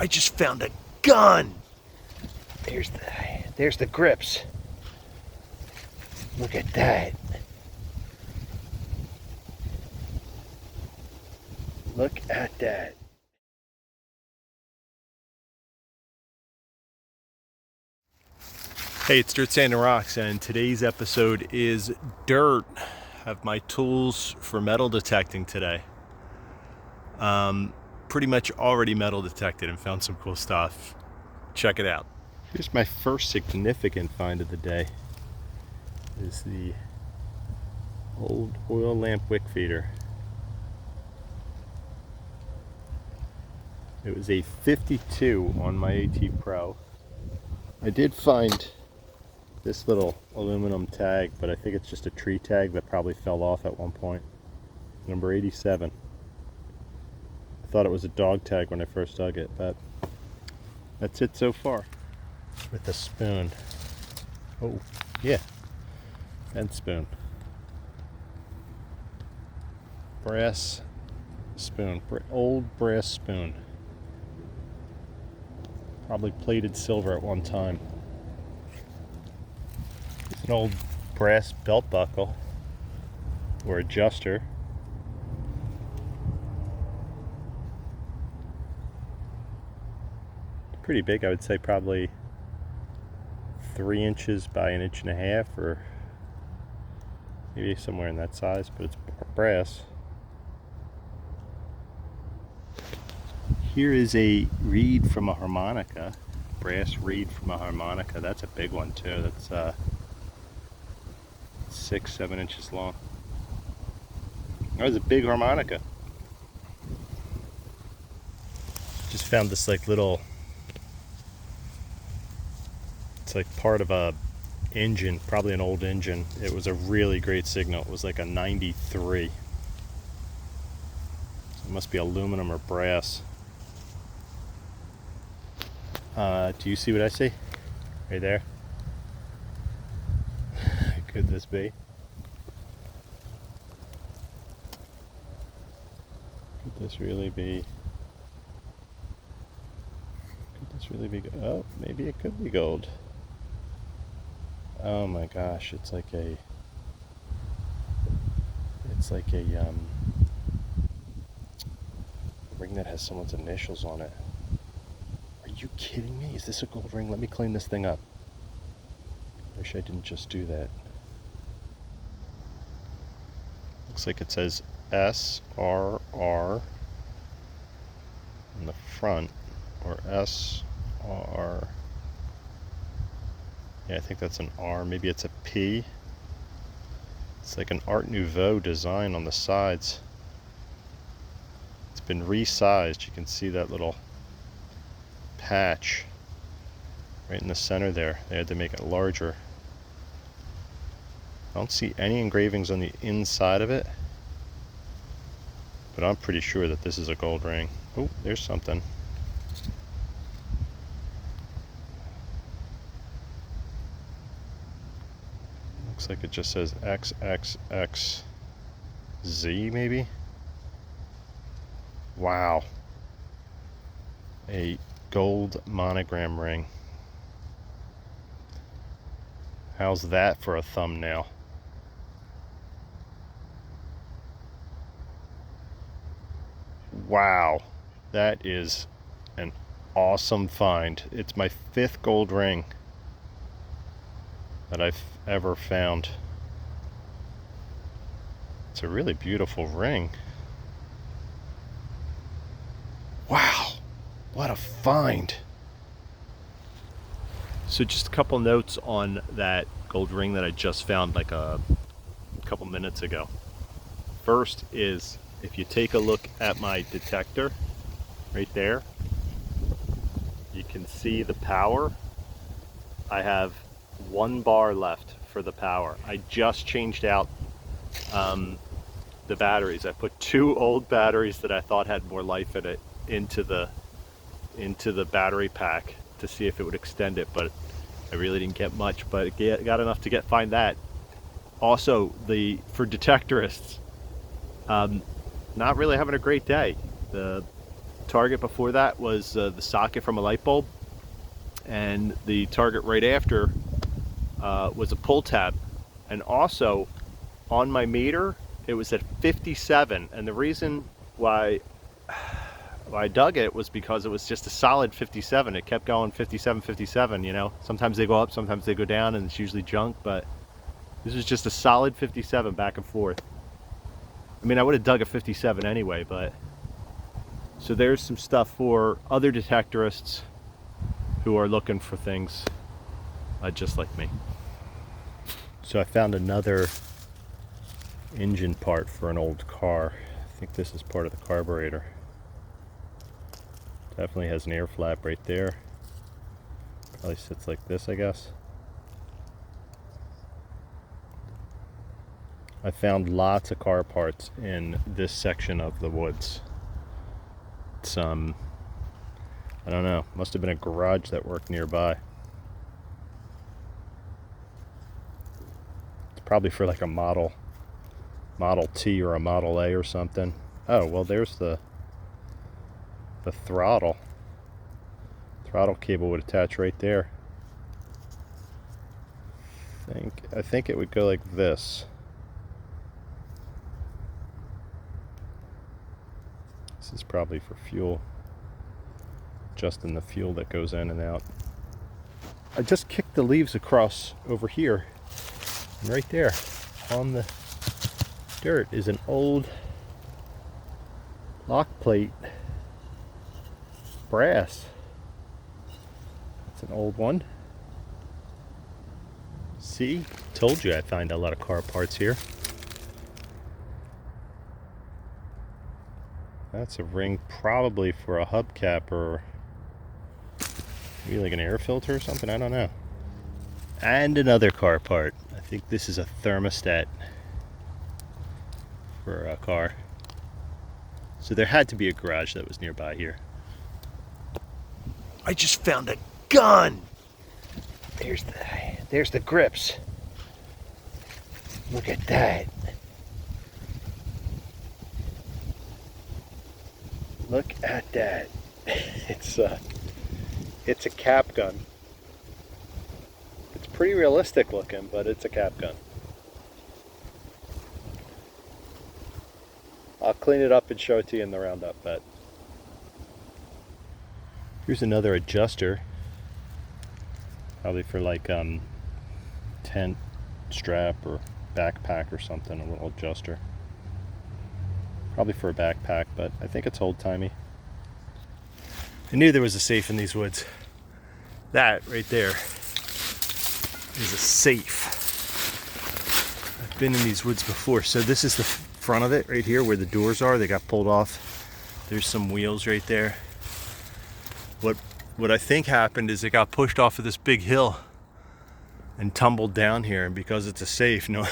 I just found a gun. There's the grips. Look at that. Look at that. Hey, it's Dirt, Sand, and Rocks, and today's episode is dirt. I have my tools for metal detecting today. Pretty much already metal detected and found some cool stuff. Check it out. Here's my first significant find of the day. Is the old oil lamp wick feeder. It was a 52 on my AT Pro. I did find this little aluminum tag, but I think it's just a tree tag that probably fell off at one point. Number 87. I thought it was a dog tag when I first dug it, but that's it so far. With a spoon. Oh, yeah. And spoon. Brass spoon. Old brass spoon. Probably plated silver at one time. It's an old brass belt buckle or adjuster. Pretty big, I would say probably 3 inches by 1.5 inches, or maybe somewhere in that size, but it's brass. Here is a reed from a harmonica, brass reed from a harmonica. That's a big one too. That's 6-7 inches long. That was a big harmonica. Just found this like little, it's like part of a engine, probably an old engine. It was a really great signal. It was like a 93. So it must be aluminum or brass. Do you see what I see? Right there? Could this be? Could this really be? Could this really be? Oh, maybe it could be gold. Oh my gosh, it's like a ring that has someone's initials on it. Are you kidding me? Is this a gold ring? Let me clean this thing up. Wish I didn't just do that. Looks like it says S-R-R in the front, or S-R. Yeah, I think that's an R. Maybe it's a P. It's like an Art Nouveau design on the sides. It's been resized. You can see that little patch right in the center there. They had to make it larger. I don't see any engravings on the inside of it, but I'm pretty sure that this is a gold ring. Oh, there's something. Looks like it just says XXXZ maybe. Wow. A gold monogram ring. How's that for a thumbnail? Wow, that is an awesome find. It's my 5th gold ring that I've ever found. It's a really beautiful ring. Wow, what a find. So just a couple notes on that gold ring that I just found like a couple minutes ago. First is, if you take a look at my detector right there, you can see the power. I have 1 bar left for the power. I just changed out the batteries. I put 2 old batteries that I thought had more life in it into the battery pack to see if it would extend it, but I really didn't get much, but got enough to find that. Also, for detectorists, not really having a great day. The target before that was the socket from a light bulb, and the target right after was a pull tab. And also on my meter it was at 57, and the reason why I dug it was because it was just a solid 57. It kept going 57, 57, you know. Sometimes they go up, sometimes they go down, and it's usually junk, but this was just a solid 57 back and forth. I mean, I would have dug a 57 anyway, but... So there's some stuff for other detectorists who are looking for things just like me. So I found another engine part for an old car. I think this is part of the carburetor. Definitely has an air flap right there. Probably sits like this, I guess. I found lots of car parts in this section of the woods. It's I don't know, must have been a garage that worked nearby. It's probably for like a Model T or a Model A or something. Oh, well, there's the throttle. Throttle cable would attach right there. I think it would go like this. This is probably for fuel. Just in the fuel that goes in and out. I just kicked the leaves across over here. And right there on the dirt is an old lock plate. Brass. It's an old one. See? Told you I'd find a lot of car parts here. That's a ring probably for a hubcap or maybe like an air filter or something, I don't know. And another car part. I think this is a thermostat for a car. So there had to be a garage that was nearby here. I just found a gun! There's the grips. Look at that. Look at that. It's a cap gun. It's pretty realistic looking, but it's a cap gun. I'll clean it up and show it to you in the roundup, but here's another adjuster. Probably for like tent strap or backpack or something, a little adjuster. Probably for a backpack, but I think it's old-timey. I knew there was a safe in these woods. That right there is a safe. I've been in these woods before. So this is the front of it right here where the doors are. They got pulled off. There's some wheels right there. What I think happened is it got pushed off of this big hill and tumbled down here, and because it's a safe, no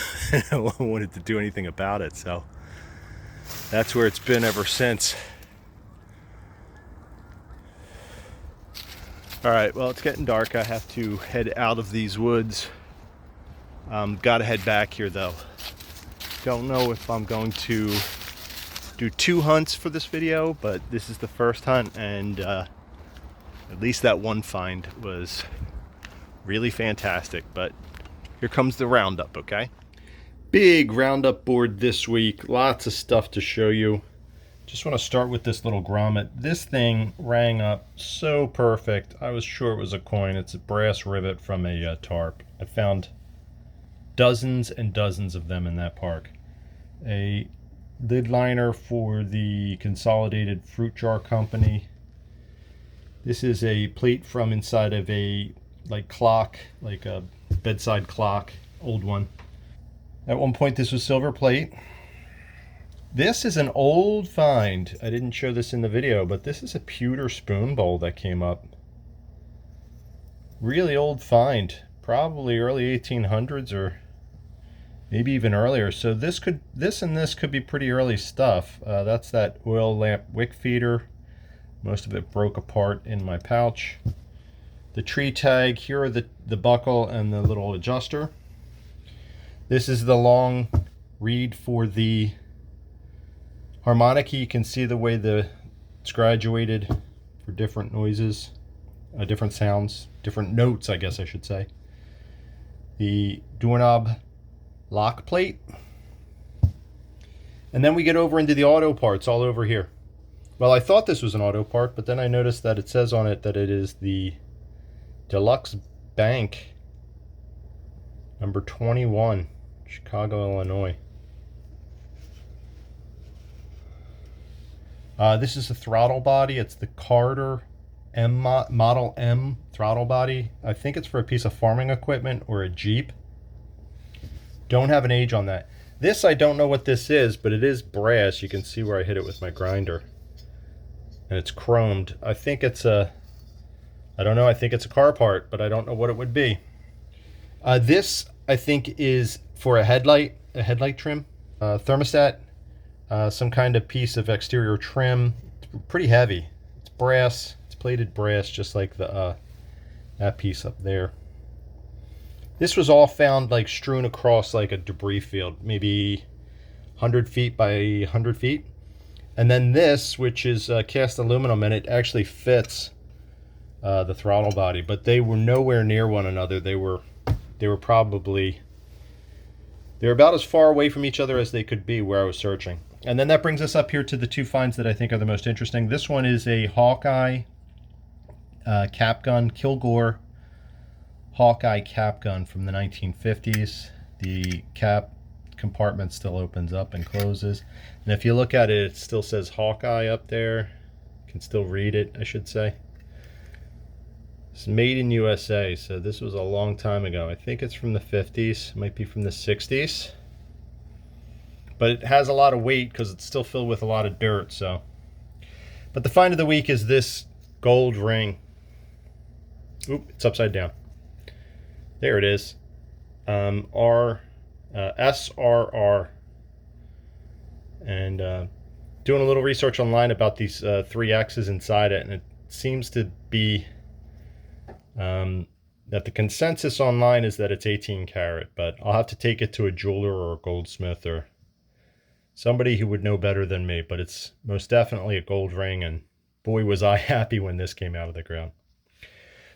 one wanted to do anything about it, so that's where it's been ever since. Alright, well, it's getting dark. I have to head out of these woods. Gotta head back here though. Don't know if I'm going to do 2 hunts for this video, but this is the first hunt, and at least that one find was really fantastic. But here comes the roundup, okay? Big roundup board this week. Lots of stuff to show you. Just want to start with this little grommet. This thing rang up so perfect. I was sure it was a coin. It's a brass rivet from a tarp. I found dozens and dozens of them in that park. A lid liner for the Consolidated Fruit Jar Company. This is a plate from inside of a clock, like a bedside clock, old one. At one point this was silver plate. This is an old find. I didn't show this in the video, but this is a pewter spoon bowl that came up. Really old find, probably early 1800s or maybe even earlier. So this and this could be pretty early stuff. That's that oil lamp wick feeder. Most of it broke apart in my pouch. The tree tag, here are the buckle and the little adjuster. This is the long reed for the harmonica. You can see the way the It's graduated for different noises, different sounds, different notes, I guess I should say. The doorknob lock plate. And then we get over into the auto parts all over here. Well, I thought this was an auto part, but then I noticed that it says on it that it is the Deluxe Bank number 21, Chicago, Illinois. This is the throttle body. It's the Carter Model M throttle body. I think it's for a piece of farming equipment or a Jeep. Don't have an age on that. This, I don't know what this is, but it is brass. You can see where I hit it with my grinder. And it's chromed. I think it's a, I don't know, I think it's a car part, but I don't know what it would be. This, I think, is for a headlight trim, thermostat, some kind of piece of exterior trim. It's pretty heavy. It's brass. It's plated brass, just like the that piece up there. This was all found like strewn across like a debris field, maybe 100 feet by 100 feet. And then this, which is cast aluminum, and it actually fits the throttle body, but they were nowhere near one another. They were probably, they were about as far away from each other as they could be where I was searching. And then that brings us up here to the two finds that I think are the most interesting. This one is a Hawkeye cap gun, Kilgore Hawkeye cap gun from the 1950s. The cap compartment still opens up and closes. And if you look at it, it still says Hawkeye up there. You can still read it, I should say. It's made in USA, so this was a long time ago. I think it's from the 50s, it might be from the 60s. But it has a lot of weight because it's still filled with a lot of dirt, so. But the find of the week is this gold ring. Oop, it's upside down. There it is. SRR. And doing a little research online about these 3 X's inside it, and it seems to be that the consensus online is that it's 18 karat, but I'll have to take it to a jeweler or a goldsmith or somebody who would know better than me. But it's most definitely a gold ring, and boy was I happy when this came out of the ground.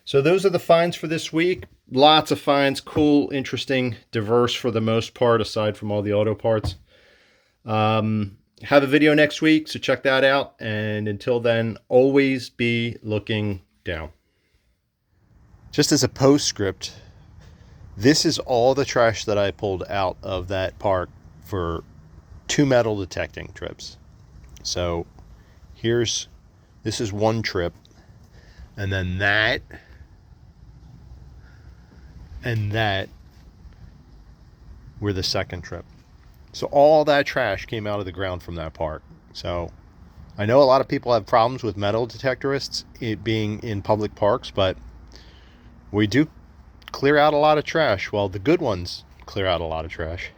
So those are the finds for this week. Lots of finds, cool, interesting, diverse for the most part, aside from all the auto parts. Have a video next week, so check that out. And until then, always be looking down. Just as a postscript, this is all the trash that I pulled out of that park for 2 metal detecting trips. So this is one trip, and then that, and that were the second trip. So all that trash came out of the ground from that park. So I know a lot of people have problems with metal detectorists, it being in public parks, but we do clear out a lot of trash. Well, the good ones clear out a lot of trash.